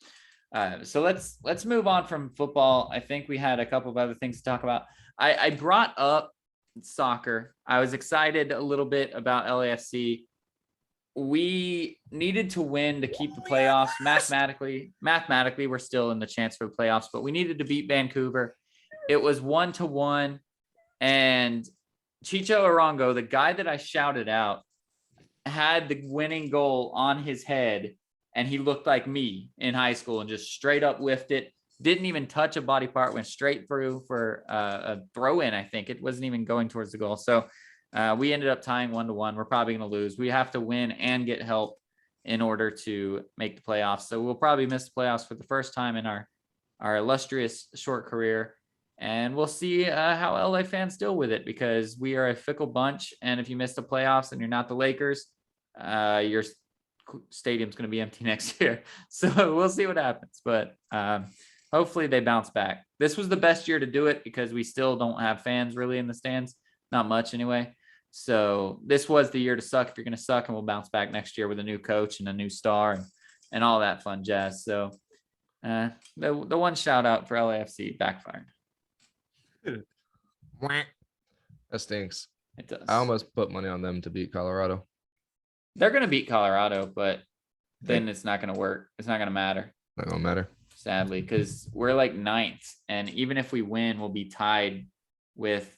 So let's move on from football. I think we had a couple of other things to talk about. I brought up soccer. I was excited a little bit about LAFC. We needed to win to keep the playoffs. Mathematically, we're still in the chance for the playoffs, but we needed to beat Vancouver. It was 1-1, and Chicho Arango, the guy that I shouted out, had the winning goal on his head, and he looked like me in high school and just straight up whiffed it. Didn't even touch a body part, went straight through for a throw in. I think it wasn't even going towards the goal. So we ended up tying 1-1. We're probably going to lose. We have to win and get help in order to make the playoffs. So we'll probably miss the playoffs for the first time in our illustrious short career. And we'll see how LA fans deal with it, because we are a fickle bunch. And if you miss the playoffs and you're not the Lakers, your stadium's going to be empty next year. So we'll see what happens. But hopefully they bounce back. This was the best year to do it because we still don't have fans really in the stands. Not much anyway. So this was the year to suck if you're going to suck, and we'll bounce back next year with a new coach and a new star and all that fun jazz. So the one shout out for LAFC backfired. That stinks. It does. I almost put money on them to beat Colorado. They're going to beat Colorado, but then it's not going to work. It's not going to matter, Not gonna matter. sadly, because we're like 9th. And even if we win, we'll be tied with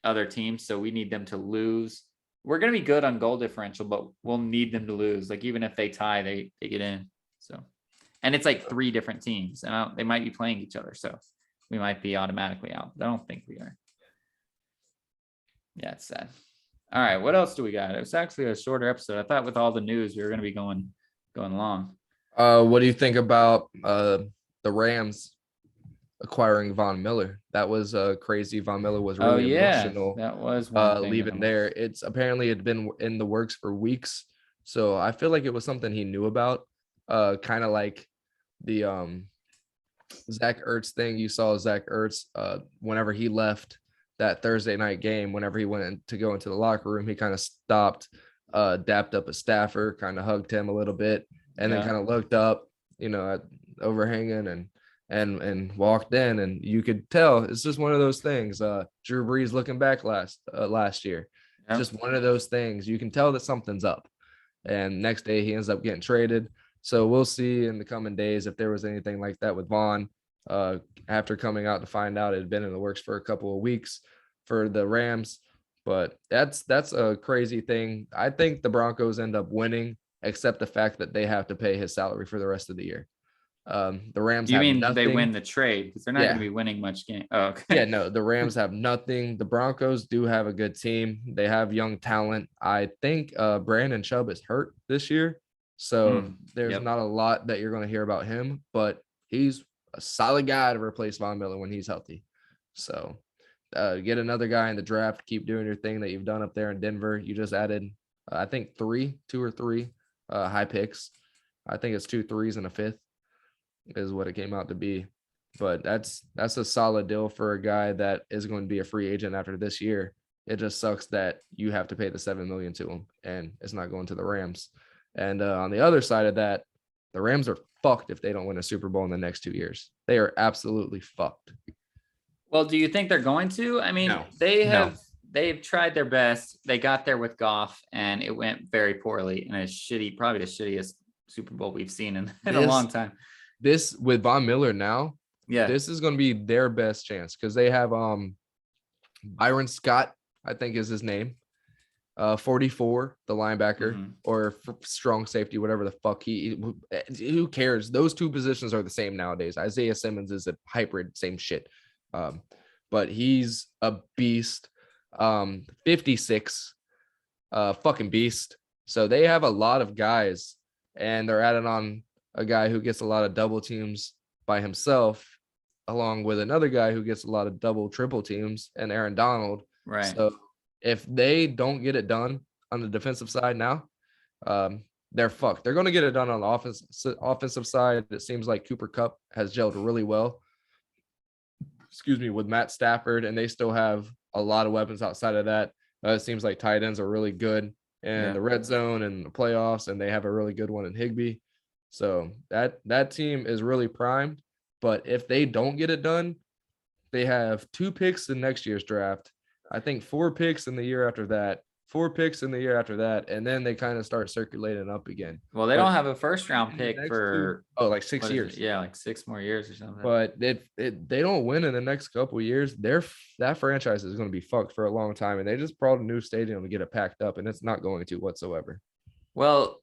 other teams. So we need them to lose. We're going to be good on goal differential, but we'll need them to lose. Like even if they tie, they get in. So, and it's like 3 different teams, and they might be playing each other. So we might be automatically out. I don't think we are. Yeah, it's sad. All right, what else do we got? It was actually a shorter episode. I thought with all the news we were going to be going long. What do you think about the Rams acquiring Von Miller? That was crazy. Von Miller was really emotional. That was one thing leaving there. It's apparently had been in the works for weeks, so I feel like it was something he knew about. Kind of like the Zach Ertz thing. You saw Zach Ertz whenever he left that Thursday night game, whenever he went to go into the locker room, he kind of stopped, dapped up a staffer, kind of hugged him a little bit, and then kind of looked up, at overhanging and walked in, and you could tell it's just one of those things. Drew Brees looking back last year, just one of those things. You can tell that something's up, and next day he ends up getting traded. So we'll see in the coming days if there was anything like that with Vaughn. After coming out to find out it had been in the works for a couple of weeks for the Rams, but that's a crazy thing. I think the Broncos end up winning, except the fact that they have to pay his salary for the rest of the year. The Rams. You have mean nothing. they win the trade because they're not going to be winning much game? Oh, okay. Yeah, no, the Rams have nothing. The Broncos do have a good team. They have young talent. I think Brandon Chubb is hurt this year, so there's not a lot that you're going to hear about him, but he's a solid guy to replace Von Miller when he's healthy. So get another guy in the draft. Keep doing your thing that you've done up there in Denver. You just added, I think, two or three high picks. I think it's 2 3s and a 5th is what it came out to be. But that's a solid deal for a guy that is going to be a free agent after this year. It just sucks that you have to pay the $7 million to him, and it's not going to the Rams. And on the other side of that, the Rams are fucked if they don't win a Super Bowl in the next 2 years. They are absolutely fucked. Well, do you think they're going to? I mean, No. they've tried their best. They got there with Goff, and it went very poorly. And it's probably the shittiest Super Bowl we've seen in a long time. This with Von Miller now, Yeah. this is going to be their best chance because they have Byron Scott, I think is his name. 44, the linebacker, Mhm. or strong safety, whatever the fuck who cares? Those two positions are the same nowadays. Isaiah Simmons is a hybrid, same shit. But he's a beast. 56, fucking beast. So they have a lot of guys, and they're adding on a guy who gets a lot of double teams by himself, along with another guy who gets a lot of double, triple teams, and Aaron Donald. Right. So if they don't get it done on the defensive side now, they're fucked. They're going to get it done on the offensive side. It seems like Cooper Kupp has gelled really well. With Matt Stafford, and they still have a lot of weapons outside of that. It seems like tight ends are really good in the red zone and the playoffs, and they have a really good one in Higbee. So that team is really primed. But if they don't get it done, they have 2 picks in next year's draft. I think 4 picks in the year after that, 4 picks in the year after that, and then they kind of start circulating up again. Well, they don't have a first round pick for like 6 years. Yeah, like 6 more years or something. But if they don't win in the next couple of years, that franchise is going to be fucked for a long time. And they just brought a new stadium to get it packed up, and it's not going to whatsoever. Well,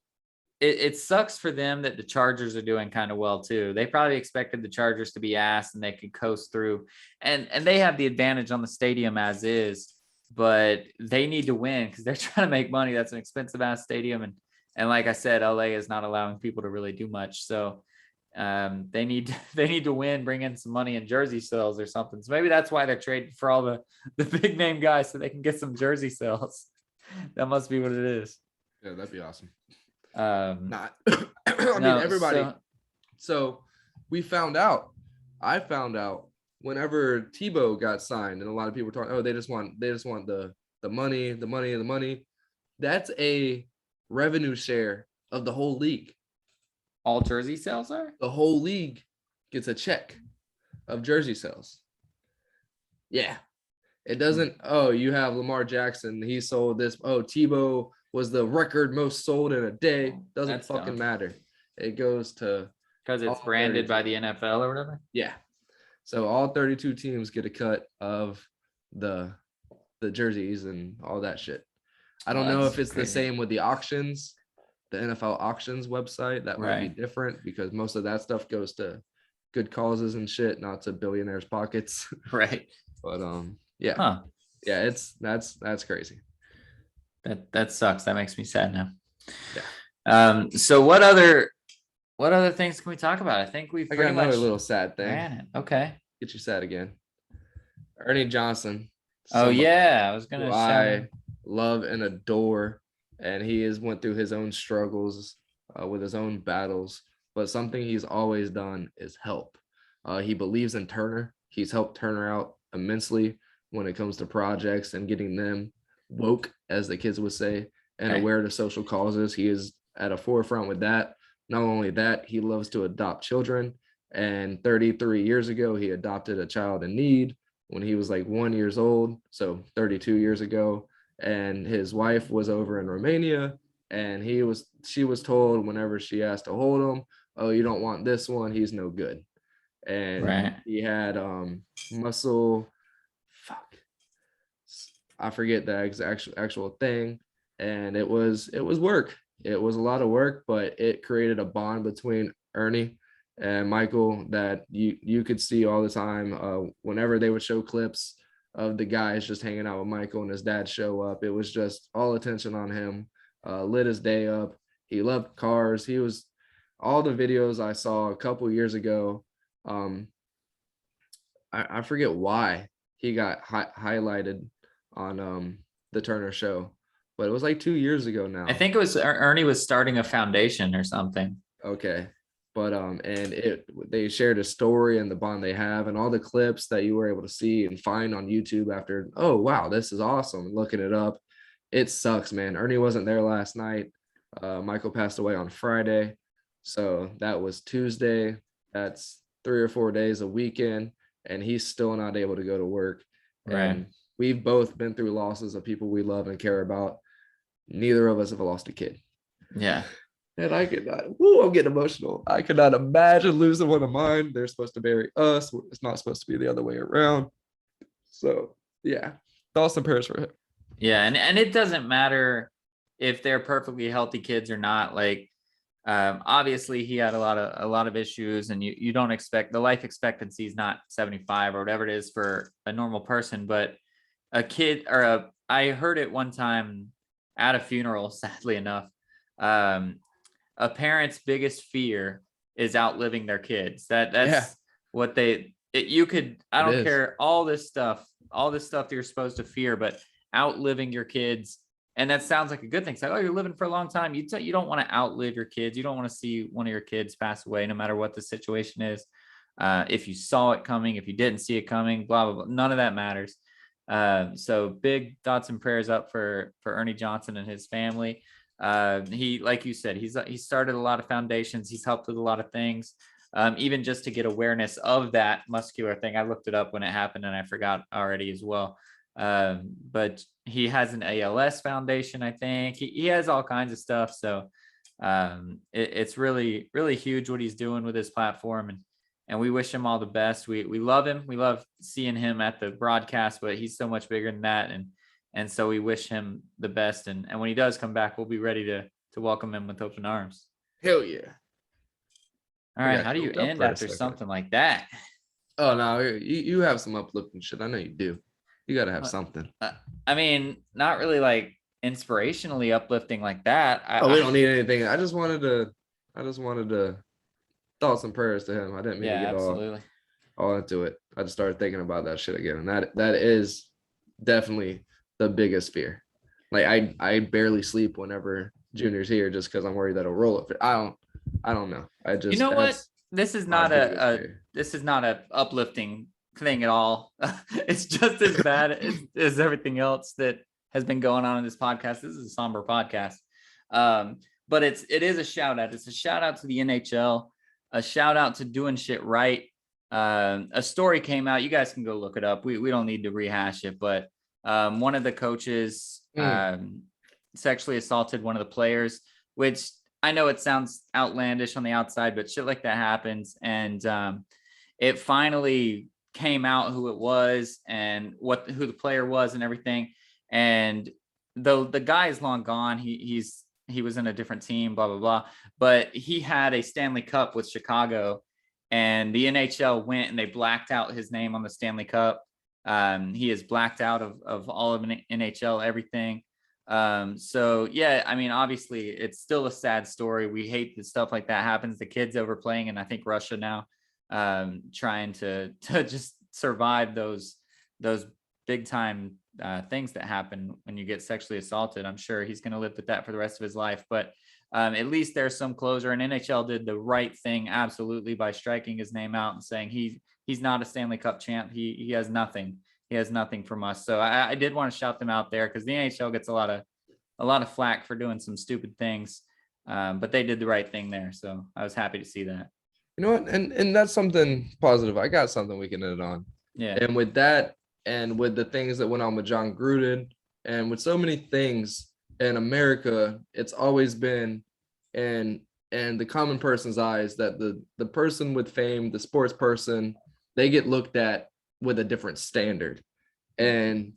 it sucks for them that the Chargers are doing kind of well too. They probably expected the Chargers to be ass and they could coast through, and they have the advantage on the stadium as is, but they need to win because they're trying to make money. That's an expensive ass stadium, and like I said, LA is not allowing people to really do much. So they need to win, bring in some money in jersey sales or something. So maybe that's why they're trading for all the big name guys so they can get some jersey sales. That must be what it is. Yeah, that'd be awesome. Not I mean, everybody. So I found out whenever Tebow got signed, and a lot of people were talking, oh, they just want the money. That's a revenue share of the whole league. All jersey sales are? The whole league gets a check of jersey sales. Yeah. It doesn't, oh, you have Lamar Jackson, he sold this. Oh, Tebow was the record most sold in a day. Doesn't That's fucking dumb. matter. It goes to Because it's all branded 32. by the NFL or whatever. Yeah. So all 32 teams get a cut of the jerseys and all that shit. I don't know That's if it's crazy. the same with the auctions, the NFL auctions website. That might Right. be different because most of that stuff goes to good causes and shit, not to billionaires' pockets. Right. But yeah. Huh. Yeah, that's crazy. That sucks. That makes me sad now. Yeah. So what other things can we talk about? I think we've I got pretty another much little sad thing. ran it. Okay. Get you sad again. Ernie Johnson. Oh somebody yeah. I was gonna who shout I him. love and adore, and he has went through his own struggles with his own battles. But something he's always done is help. He believes in Turner. He's helped Turner out immensely when it comes to projects and getting them woke, as the kids would say, and Right. aware to social causes. He is at a forefront with that. Not only that, he loves to adopt children. And 33 years ago, he adopted a child in need when he was like 1 year old. So 32 years ago. And his wife was over in Romania, and she was told whenever she asked to hold him, oh, you don't want this one, he's no good. And Right. he had muscle, I forget the actual thing. And it was work. It was a lot of work, but it created a bond between Ernie and Michael that you could see all the time. Whenever they would show clips of the guys just hanging out with Michael and his dad show up, it was just all attention on him. Lit his day up. He loved cars. He was all the videos I saw a couple years ago Um, I forget why he got highlighted on the Turner Show, but it was like 2 years ago now. I think it was Ernie was starting a foundation or something. Okay. But and they shared a story and the bond they have and all the clips that you were able to see and find on YouTube after, oh wow, this is awesome. Looking it up. It sucks, man. Ernie wasn't there last night. Michael passed away on Friday. So that was Tuesday. That's 3 or 4 days a weekend, and he's still not able to go to work. Right. And we've both been through losses of people we love and care about. Neither of us have lost a kid. Yeah. And I could not, I'm getting emotional. I could not imagine losing one of mine. They're supposed to bury us. It's not supposed to be the other way around. So, yeah, thoughts and prayers for him. Yeah. And it doesn't matter if they're perfectly healthy kids or not. Like, obviously he had a lot of issues, and you don't expect, the life expectancy is not 75 or whatever it is for a normal person, but a kid I heard it one time at a funeral, sadly enough. A parent's biggest fear is outliving their kids. That's what you could, I don't care, all this stuff that you're supposed to fear, but outliving your kids. And that sounds like a good thing. It's like, oh, you're living for a long time. You don't want to outlive your kids. You don't want to see one of your kids pass away, no matter what the situation is. If you saw it coming, if you didn't see it coming, blah, blah, blah, none of that matters. So big thoughts and prayers up for Ernie Johnson and his family. He, like you said, he started a lot of foundations. He's helped with a lot of things. Even just to get awareness of that muscular thing. I looked it up when it happened and I forgot already as well. But he has an ALS foundation, I think. He has all kinds of stuff. So it's really, really huge what he's doing with his platform, and we wish him all the best. We love him. We love seeing him at the broadcast, but he's so much bigger than that. And so we wish him the best. And when he does come back, we'll be ready to welcome him with open arms. Hell yeah. All right. How do you end after something like that? Oh, no, you have some uplifting shit. I know you do. You got to have something. I mean, not really like inspirationally uplifting like that. We don't need anything. I just wanted to thoughts and prayers to him. I didn't mean to get all into it. I just started thinking about that shit again. And that is definitely the biggest fear. Like I barely sleep whenever Junior's here just because I'm worried that he'll roll it. I don't know. I just, you know what? This is not a uplifting thing at all. It's just as bad as everything else that has been going on in this podcast. This is a somber podcast. But it is a shout out. It's a shout out to the NHL, a shout out to doing shit right. A story came out. You guys can go look it up. We don't need to rehash it, but one of the coaches sexually assaulted one of the players, which I know it sounds outlandish on the outside, but shit like that happens. And it finally came out who it was and who the player was and everything. And though the guy is long gone, he was in a different team, blah, blah, blah. But he had a Stanley Cup with Chicago, and the NHL went and they blacked out his name on the Stanley Cup. He is blacked out of all of NHL, everything. So yeah, I mean, obviously it's still a sad story. We hate that stuff like that happens. The kids overplaying, and I think Russia now, trying to just survive those big time things that happen when you get sexually assaulted. I'm sure he's going to live with that for the rest of his life, but at least there's some closure, and NHL did the right thing absolutely by striking his name out and saying he's not a Stanley Cup champ. He has nothing. He has nothing from us. So I did want to shout them out there, because the NHL gets a lot of flack for doing some stupid things, but they did the right thing there. So I was happy to see that. You know what? And that's something positive. I got something we can end on. Yeah. And with that, and with the things that went on with John Gruden, and with so many things in America, it's always been in the common person's eyes that the person with fame, the sports person, they get looked at with a different standard. And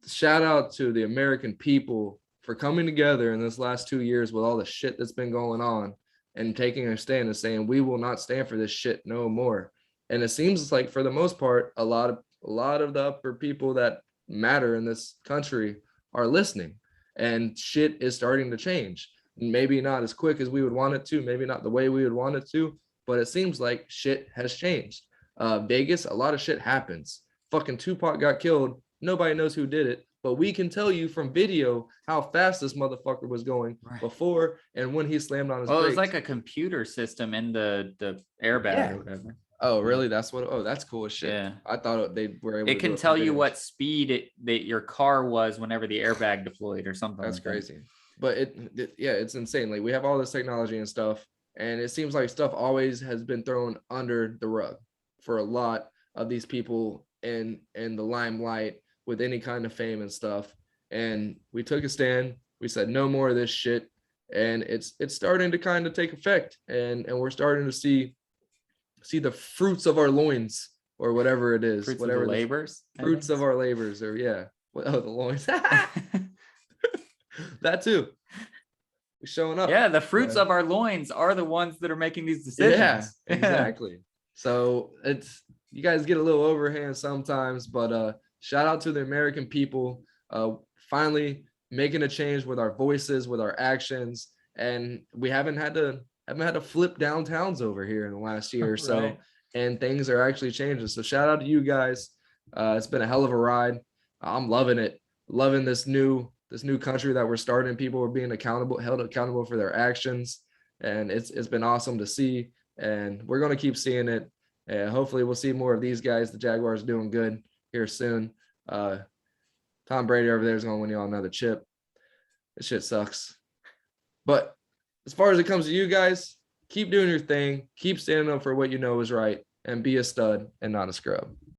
shout out to the American people for coming together in this last 2 years with all the shit that's been going on, and taking a stand and saying, we will not stand for this shit no more. And it seems like, for the most part, a lot of the upper people that matter in this country are listening, and shit is starting to change. Maybe not as quick as we would want it to, maybe not the way we would want it to, but it seems like shit has changed. Vegas, a lot of shit happens. Fucking Tupac got killed. Nobody knows who did it, but we can tell you from video how fast this motherfucker was going Right. before and when he slammed on his Well, it brakes. was like a computer system in the airbag Yeah. or whatever. Oh, really? That's what? Oh, that's cool as shit. Yeah. I thought they were able to It do can from tell you videos. what speed that your car was whenever the airbag deployed or something. That's like that. crazy. But yeah, it's insane. Like we have all this technology and stuff, and it seems like stuff always has been thrown under the rug for a lot of these people in the limelight with any kind of fame and stuff. And we took a stand. We said no more of this shit, and it's starting to kind of take effect, and we're starting to see the fruits of our loins or whatever it is, Fruits whatever of the the labors. I fruits think. of our labors, or yeah, oh, the loins. That too. We're showing up. Yeah, the fruits Yeah. of our loins are the ones that are making these Yeah, decisions. exactly. So it's, you guys get a little overhand sometimes, but shout out to the American people, finally making a change with our voices, with our actions, and we haven't had to flip downtowns over here in the last year or so, Right. and things are actually changing. So shout out to you guys. It's been a hell of a ride. I'm loving it, loving this new country that we're starting. People are being held accountable for their actions, and it's been awesome to see. And we're gonna keep seeing it. And hopefully we'll see more of these guys. The Jaguars doing good here soon. Tom Brady over there is gonna win you all another chip. This shit sucks. But as far as it comes to you guys, keep doing your thing, keep standing up for what you know is right, and be a stud and not a scrub.